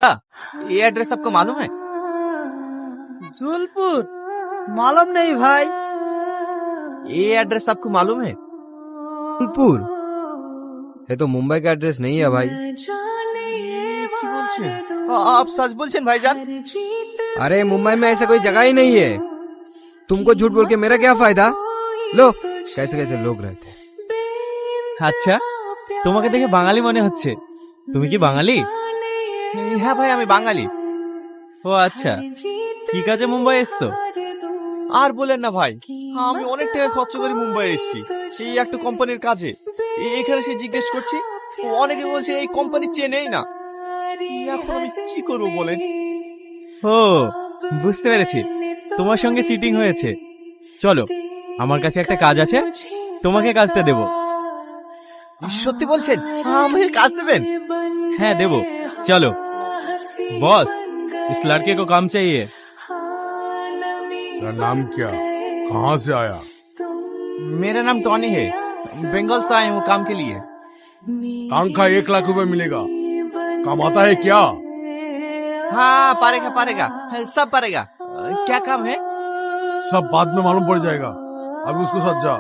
ये एड्रेस आपको मालूम है? जूलपुर मालूम नहीं भाई। ये एड्रेस आपको मालूम है? जूलपुर ये तो मुंबई का एड्रेस नहीं है भाई। কি বলছেন? आप सच बोलছেন भाईजान? अरे मुंबई में ऐसा कोई जगह ही नहीं है। तुमको झूठ बोल के मेरा क्या फायदा। लो कैसे कैसे लोग रहते हैं। আচ্ছা, তোমাকে দেখে বাঙালি মনে হচ্ছে। তুমি কি বাঙালি? হ্যাঁ ভাই, আমি বাঙালি। ও আচ্ছা, কি কাজে মুম্বাই এসছো? আর বলেন না ভাই, আমি অনেক টাকা খরচ করে মুম্বাই এসেছি এই একটা কোম্পানির কাজে। এখানে সে জিজ্ঞেস করছি, অনেকে বলছে এই কোম্পানি চেনেই না। এখন আমি কি করব বলেন? ও বুঝতে পেরেছি, তোমার সঙ্গে চিটিং হয়েছে। চলো, আমার কাছে একটা কাজ আছে, তোমাকে কাজটা দেব। সত্যি বলছেন? আমাকে কাজ দেবেন? হ্যাঁ দেব, चलो। बॉस, इस लड़के को काम चाहिए। तेरा नाम क्या, कहाँ से आया? मेरा नाम टॉनी है, बंगाल से आया हूँ काम के लिए। तनख्वाह 1 लाख रुपए मिलेगा, कमाता है क्या? हाँ पारेगा पारेगा, सब पारेगा। क्या काम है? सब बाद में मालूम पड़ जाएगा, अभी उसको साथ जा।